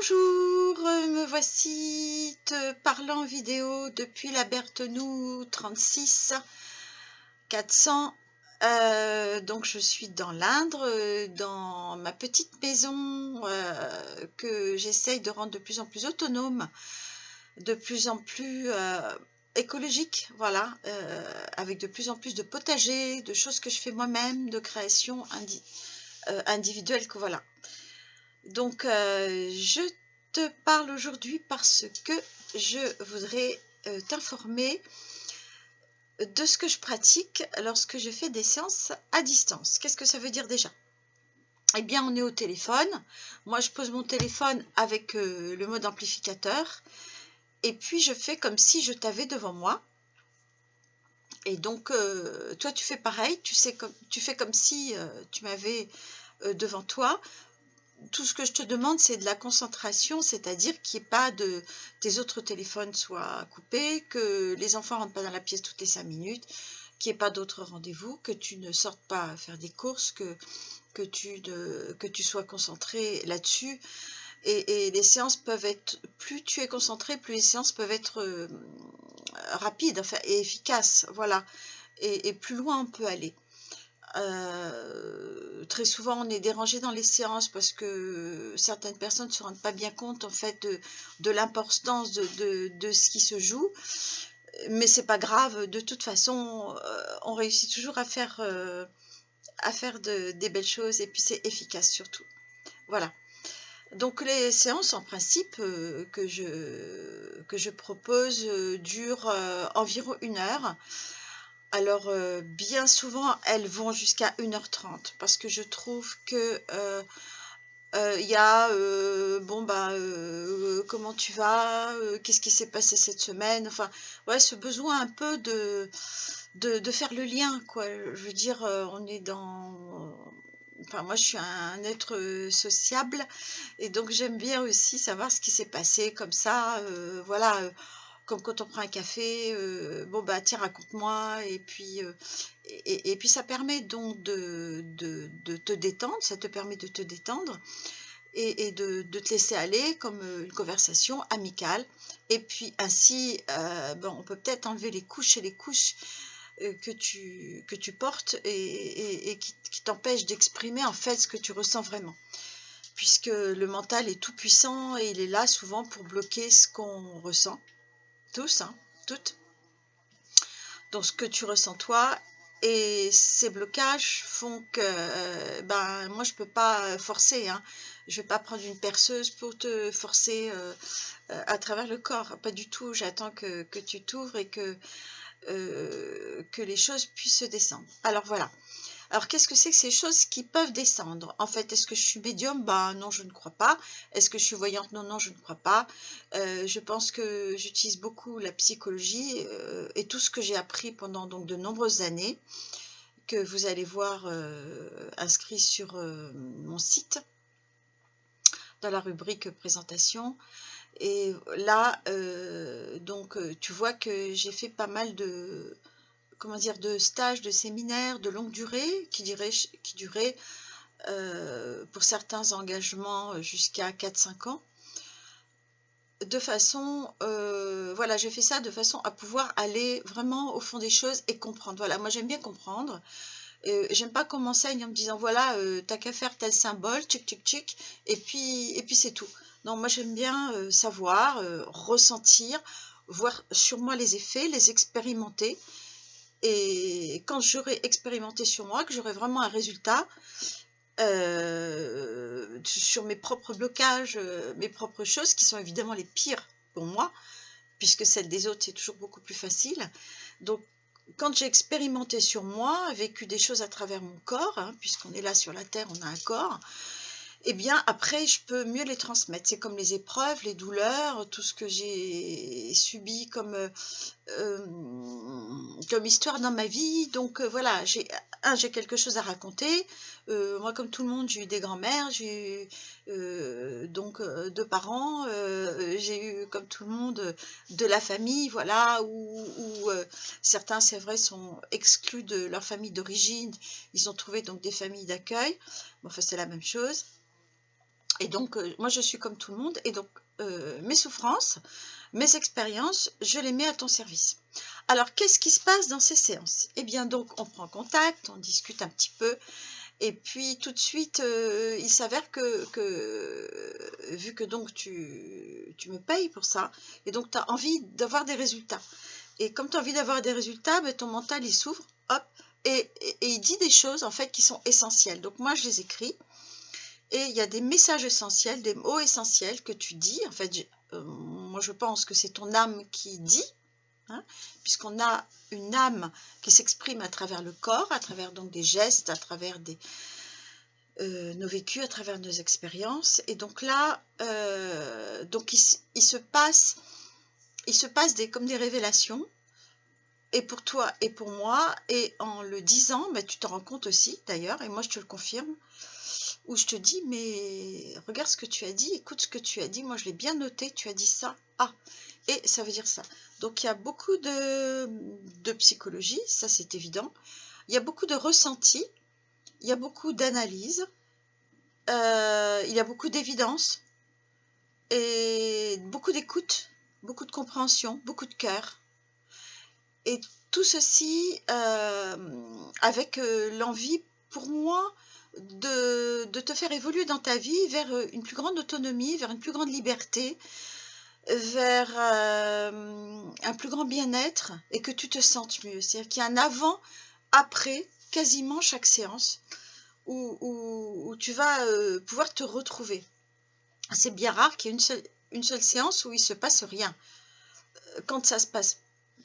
Bonjour, me voici te parlant en vidéo depuis la Berthenou 36 400. Donc je suis dans l'Indre, dans ma petite maison que j'essaye de rendre de plus en plus autonome, de plus en plus écologique, voilà, avec de plus en plus de potagers, de choses que je fais moi-même, de création individuelle, que voilà. Donc, je te parle aujourd'hui parce que je voudrais t'informer de ce que je pratique lorsque je fais des séances à distance. Qu'est-ce que ça veut dire déjà? Eh bien, on est au téléphone. Moi, je pose mon téléphone avec le mode amplificateur et puis je fais comme si je t'avais devant moi. Et donc, toi, tu fais pareil. Tu fais comme si tu m'avais devant toi. Tout ce que je te demande, c'est de la concentration, c'est-à-dire qu'il n'y ait pas de tes autres téléphones soient coupés, que les enfants ne rentrent pas dans la pièce toutes les 5 minutes, qu'il n'y ait pas d'autres rendez-vous, que tu ne sortes pas faire des courses, que tu sois concentré là-dessus. Et les séances peuvent être, plus tu es concentré, plus les séances peuvent être rapides, enfin, et efficaces, voilà. Et plus loin on peut aller. Très souvent, on est dérangé dans les séances parce que certaines personnes ne se rendent pas bien compte en fait de l'importance de ce qui se joue. Mais c'est pas grave, de toute façon, on réussit toujours à faire des belles choses et puis c'est efficace surtout. Voilà. Donc les séances en principe que je propose durent environ 1 heure. Alors, bien souvent, elles vont jusqu'à 1h30 parce que je trouve que, il y a, bon, bah, comment tu vas? Qu'est-ce qui s'est passé cette semaine? Enfin, ouais, ce besoin un peu de faire le lien, quoi. Je veux dire, on est dans enfin, moi, je suis un être, sociable et donc j'aime bien aussi savoir ce qui s'est passé comme ça, voilà, comme quand on prend un café, bon, bah, tiens, raconte-moi et puis ça permet donc de te détendre, ça te permet de te détendre et de te laisser aller comme, une conversation amicale et puis ainsi, ben, on peut peut-être enlever les couches et les couches, que tu portes et qui t'empêchent d'exprimer, en fait, ce que tu ressens vraiment. Puisque le mental est tout puissant et il est là souvent pour bloquer ce qu'on ressent. Tous, hein, toutes. Donc ce que tu ressens toi et ces blocages font que, ben, moi je peux pas forcer, hein. Je vais pas prendre une perceuse pour te forcer, à travers le corps, pas du tout. J'attends que tu t'ouvres et que les choses puissent se descendre. Alors voilà. Alors, qu'est-ce que c'est que ces choses qui peuvent descendre? En fait, est-ce que je suis médium? Ben non, je ne crois pas. Est-ce que je suis voyante? Non, non, je ne crois pas. Je pense que j'utilise beaucoup la psychologie et tout ce que j'ai appris pendant donc de nombreuses années, que vous allez voir inscrit sur mon site, dans la rubrique présentation. Et là, donc, tu vois que j'ai fait pas mal de, comment dire, de stages, de séminaires de longue durée qui duraient pour certains engagements jusqu'à 4-5 ans. De façon, voilà, j'ai fait ça de façon à pouvoir aller vraiment au fond des choses et comprendre. Voilà, moi j'aime bien comprendre. J'aime pas qu'on m'enseigne en me disant voilà, t'as qu'à faire tel symbole, tchic tchic tchic, et puis c'est tout. Non, moi j'aime bien savoir, ressentir, voir sur moi les effets, les expérimenter. Et quand j'aurai expérimenté sur moi, que j'aurai vraiment un résultat sur mes propres blocages, mes propres choses qui sont évidemment les pires pour moi, puisque celles des autres, c'est toujours beaucoup plus facile. Donc, quand j'ai expérimenté sur moi, vécu des choses à travers mon corps, hein, puisqu'on est là sur la terre, on a un corps, eh bien après je peux mieux les transmettre. C'est comme les épreuves, les douleurs, tout ce que j'ai subi comme histoire dans ma vie. Donc voilà, j'ai quelque chose à raconter. Moi, comme tout le monde, j'ai eu des grands-mères, j'ai eu donc 2 parents, j'ai eu comme tout le monde de la famille, voilà, où certains, c'est vrai, sont exclus de leur famille d'origine. Ils ont trouvé donc des familles d'accueil. Bon, enfin, c'est la même chose. Et donc, moi, je suis comme tout le monde. Et donc, mes souffrances, mes expériences, je les mets à ton service. Alors, qu'est-ce qui se passe dans ces séances? Eh bien, donc, on prend contact, on discute un petit peu. Et puis, tout de suite, il s'avère que vu que donc tu me payes pour ça, et donc tu as envie d'avoir des résultats. Et comme tu as envie d'avoir des résultats, ben, ton mental, il s'ouvre, hop, et il dit des choses, en fait, qui sont essentielles. Donc, moi, je les écris. Et il y a des messages essentiels, des mots essentiels que tu dis. En fait, moi, je pense que c'est ton âme qui dit, hein, puisqu'on a une âme qui s'exprime à travers le corps, à travers donc des gestes, à travers nos vécus, à travers nos expériences. Et donc là, donc il se passe comme des révélations, et pour toi et pour moi. Et en le disant, ben, tu t'en rends compte aussi, d'ailleurs, et moi je te le confirme, où je te dis, mais regarde ce que tu as dit, écoute ce que tu as dit, moi je l'ai bien noté, tu as dit ça, ah, et ça veut dire ça. Donc il y a beaucoup de psychologie, ça c'est évident, il y a beaucoup de ressenti, il y a beaucoup d'analyse, il y a beaucoup d'évidence, et beaucoup d'écoute, beaucoup de compréhension, beaucoup de cœur, et tout ceci avec l'envie pour moi de te faire évoluer dans ta vie vers une plus grande autonomie, vers une plus grande liberté, vers un plus grand bien-être, et que tu te sentes mieux. C'est-à-dire qu'il y a un avant, après, quasiment chaque séance, où tu vas pouvoir te retrouver. C'est bien rare qu'il y ait une seule séance où il ne se passe rien. Quand ça se passe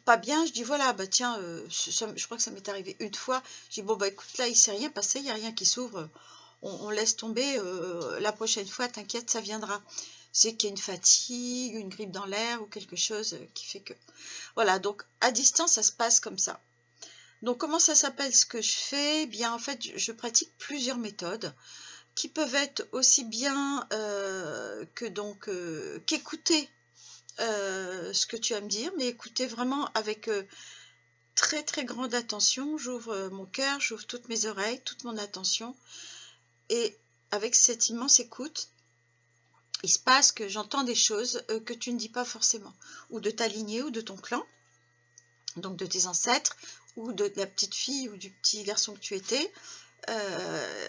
pas bien, je dis voilà, bah tiens, je crois que ça m'est arrivé une fois, je dis bon bah écoute, là il s'est rien passé, il n'y a rien qui s'ouvre, on laisse tomber, la prochaine fois, t'inquiète, ça viendra. C'est qu'il y a une fatigue, une grippe dans l'air ou quelque chose qui fait que... Voilà, donc à distance, ça se passe comme ça. Donc comment ça s'appelle ce que je fais? Eh bien en fait, je pratique plusieurs méthodes qui peuvent être aussi bien que donc qu'écouter ce que tu vas me dire, mais écoutez vraiment avec très très grande attention. J'ouvre mon cœur, j'ouvre toutes mes oreilles, toute mon attention, et avec cette immense écoute, il se passe que j'entends des choses que tu ne dis pas forcément, ou de ta lignée, ou de ton clan, donc de tes ancêtres, ou de la petite fille ou du petit garçon que tu étais,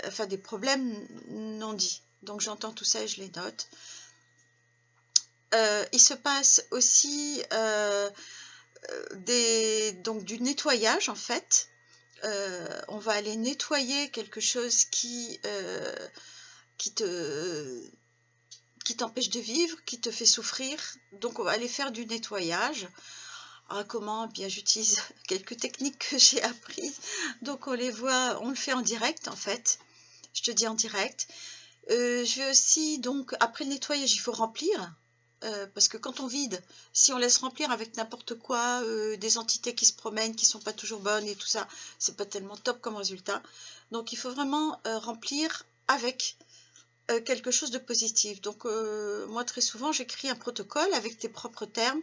enfin des problèmes non dits. Donc j'entends tout ça et je les note. Il se passe aussi donc du nettoyage en fait. On va aller nettoyer quelque chose qui t'empêche de vivre, qui te fait souffrir. Donc on va aller faire du nettoyage. Alors, comment? Bien, j'utilise quelques techniques que j'ai apprises. Donc on le fait en direct en fait. Je te dis en direct. Je vais aussi, donc après le nettoyage, il faut remplir. Parce que quand on vide, si on laisse remplir avec n'importe quoi, des entités qui se promènent, qui sont pas toujours bonnes et tout ça, c'est pas tellement top comme résultat. Donc il faut vraiment remplir avec quelque chose de positif. Donc moi très souvent j'écris un protocole avec tes propres termes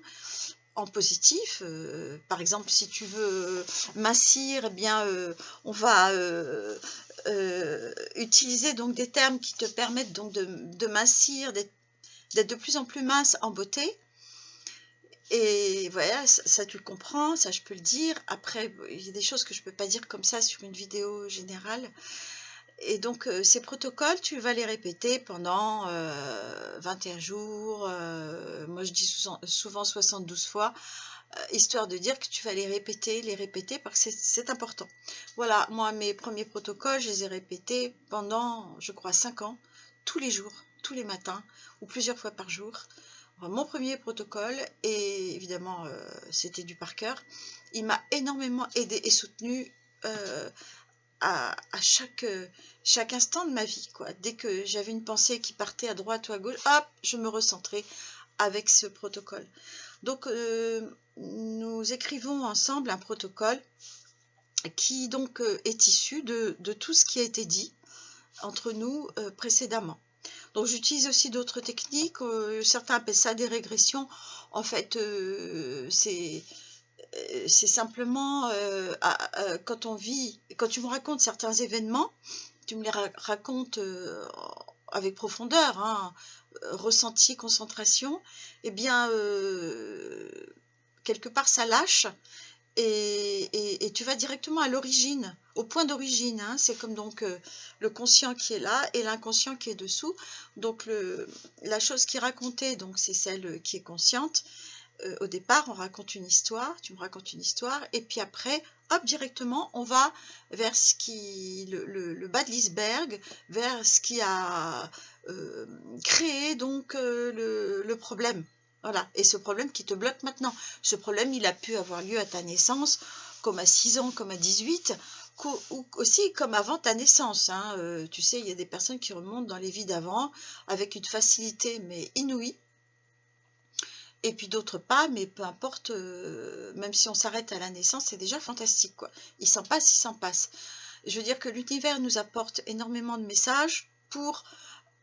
en positif. Par exemple, si tu veux mincir, eh bien on va utiliser donc des termes qui te permettent donc de mincir, d'être de plus en plus mince en beauté. Et voilà, ça tu le comprends, ça je peux le dire. Après, il y a des choses que je ne peux pas dire comme ça sur une vidéo générale. Et donc, ces protocoles, tu vas les répéter pendant 21 jours, moi je dis souvent 72 fois, histoire de dire que tu vas les répéter, parce que c'est important. Voilà, moi mes premiers protocoles, je les ai répétés pendant, je crois, 5 ans, tous les jours, tous les matins, ou plusieurs fois par jour. Mon premier protocole, et évidemment c'était du par cœur, il m'a énormément aidé et soutenu à chaque instant de ma vie, quoi. Dès que j'avais une pensée qui partait à droite ou à gauche, hop, je me recentrais avec ce protocole. Donc nous écrivons ensemble un protocole qui donc est issu de tout ce qui a été dit entre nous précédemment. Donc j'utilise aussi d'autres techniques, certains appellent ça des régressions. En fait, c'est simplement quand tu me racontes certains événements, tu me les racontes avec profondeur, hein, ressenti, concentration, eh bien, quelque part, ça lâche et tu vas directement à l'origine, au point d'origine, hein. C'est comme donc le conscient qui est là et l'inconscient qui est dessous. Donc la chose qui est racontée, donc c'est celle qui est consciente. Au départ, on raconte une histoire, tu me racontes une histoire, et puis après, hop, directement, on va vers ce qui, le bas de l'iceberg, vers ce qui a créé donc le problème. Voilà, et ce problème qui te bloque maintenant. Ce problème, il a pu avoir lieu à ta naissance, comme à 6 ans, comme à 18, ou aussi comme avant ta naissance, hein. Tu sais, il y a des personnes qui remontent dans les vies d'avant avec une facilité, mais inouïe. Et puis d'autres pas, mais peu importe, même si on s'arrête à la naissance, c'est déjà fantastique, quoi. Il s'en passe, il s'en passe. Je veux dire que l'univers nous apporte énormément de messages pour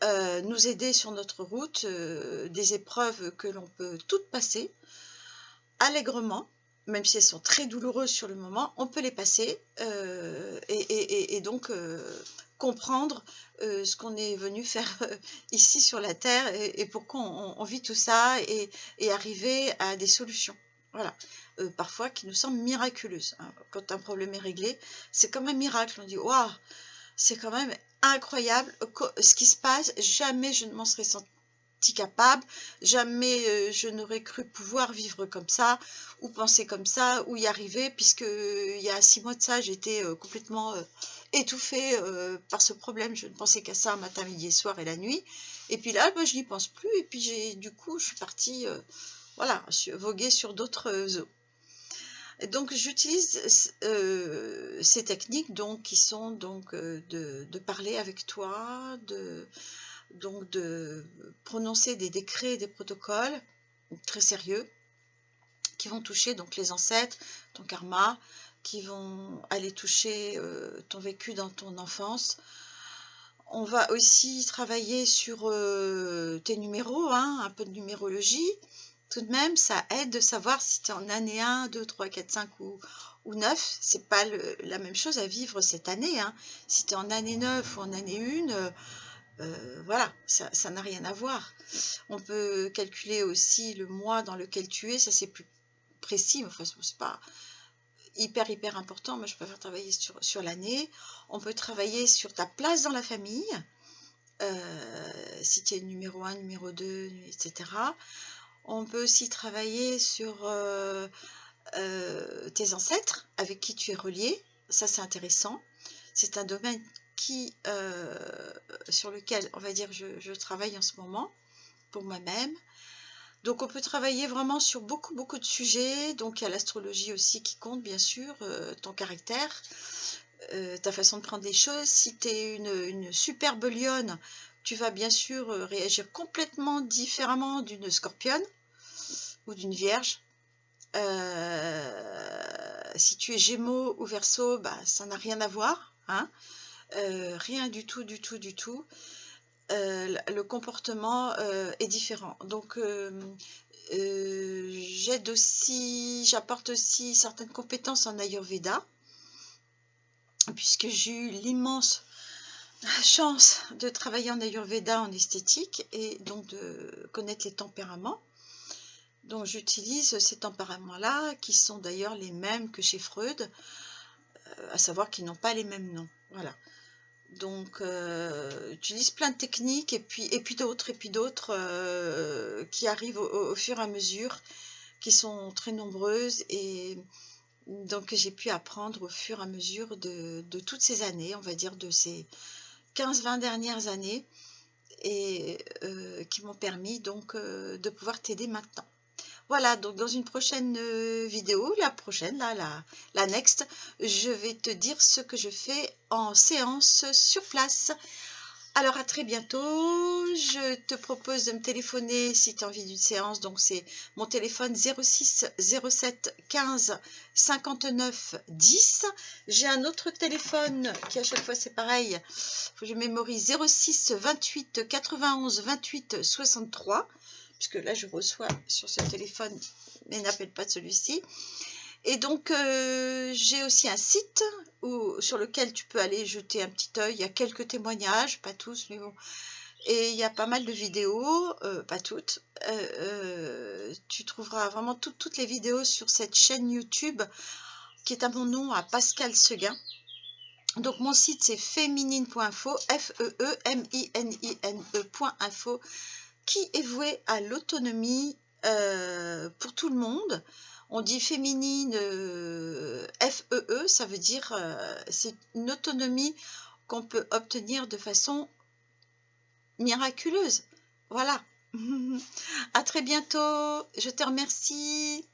nous aider sur notre route, des épreuves que l'on peut toutes passer allègrement, même si elles sont très douloureuses sur le moment, on peut les passer et donc comprendre ce qu'on est venu faire ici sur la Terre et pourquoi on vit tout ça et arriver à des solutions. Voilà, parfois qui nous semblent miraculeuses, hein. Quand un problème est réglé, c'est comme un miracle. On dit waouh, c'est quand même incroyable ce qui se passe. Jamais je ne m'en serais senti capable, jamais je n'aurais cru pouvoir vivre comme ça, ou penser comme ça, ou y arriver, puisque il y a 6 mois de ça, j'étais complètement étouffée par ce problème. Je ne pensais qu'à ça matin, midi et soir et la nuit. Et puis là, je n'y pense plus. Et puis du coup, je suis partie, voilà, voguer sur d'autres eaux. Et donc j'utilise ces techniques donc qui sont donc de parler avec toi, donc de prononcer des décrets et des protocoles très sérieux qui vont toucher donc les ancêtres, ton karma, qui vont aller toucher ton vécu dans ton enfance. On va aussi travailler sur tes numéros, hein, un peu de numérologie. Tout de même, ça aide de savoir si tu es en année 1, 2, 3, 4, 5 ou 9. C'est pas la même chose à vivre cette année, hein. Si tu es en année 9 ou en année 1, voilà, ça n'a rien à voir. On peut calculer aussi le mois dans lequel tu es, ça c'est plus précis, enfin c'est pas hyper important, mais je préfère travailler sur l'année. On peut travailler sur ta place dans la famille, si tu es numéro 1, numéro 2, etc. On peut aussi travailler sur tes ancêtres, avec qui tu es relié, ça c'est intéressant. C'est un domaine sur lequel, on va dire, je travaille en ce moment, pour moi-même. Donc on peut travailler vraiment sur beaucoup de sujets. Donc il y a l'astrologie aussi qui compte, bien sûr, ton caractère, ta façon de prendre les choses. Si tu es une superbe lionne, tu vas bien sûr réagir complètement différemment d'une scorpionne ou d'une vierge. Si tu es Gémeaux ou Verseau, bah, ça n'a rien à voir, hein. Rien du tout. Le comportement est différent. Donc j'apporte aussi certaines compétences en Ayurveda, puisque j'ai eu l'immense chance de travailler en Ayurveda en esthétique et donc de connaître les tempéraments. Donc j'utilise ces tempéraments-là, qui sont d'ailleurs les mêmes que chez Freud, à savoir qu'ils n'ont pas les mêmes noms. Voilà. Donc j'utilise plein de techniques et puis d'autres qui arrivent au fur et à mesure, qui sont très nombreuses et donc j'ai pu apprendre au fur et à mesure de toutes ces années, on va dire de ces 15-20 dernières années, et qui m'ont permis donc de pouvoir t'aider maintenant. Voilà, donc dans une prochaine vidéo, la prochaine, là, la next, je vais te dire ce que je fais en séance sur place. Alors à très bientôt, je te propose de me téléphoner si tu as envie d'une séance, donc c'est mon téléphone 06 07 15 59 10. J'ai un autre téléphone qui à chaque fois c'est pareil, il faut que je mémorise 06 28 91 28 63, puisque là je reçois sur ce téléphone, mais n'appelle pas de celui-ci. Et donc j'ai aussi un site sur lequel tu peux aller jeter un petit œil. Il y a quelques témoignages, pas tous, mais bon, Et il y a pas mal de vidéos, pas toutes. Tu trouveras vraiment toutes les vidéos sur cette chaîne YouTube qui est à mon nom, à Pascal Seguin. Donc mon site c'est féminine.info, F-E-E-M-I-N-I-N-E.info, qui est voué à l'autonomie pour tout le monde. On dit féminine, F-E-E, ça veut dire c'est une autonomie qu'on peut obtenir de façon miraculeuse. Voilà. À très bientôt. Je te remercie.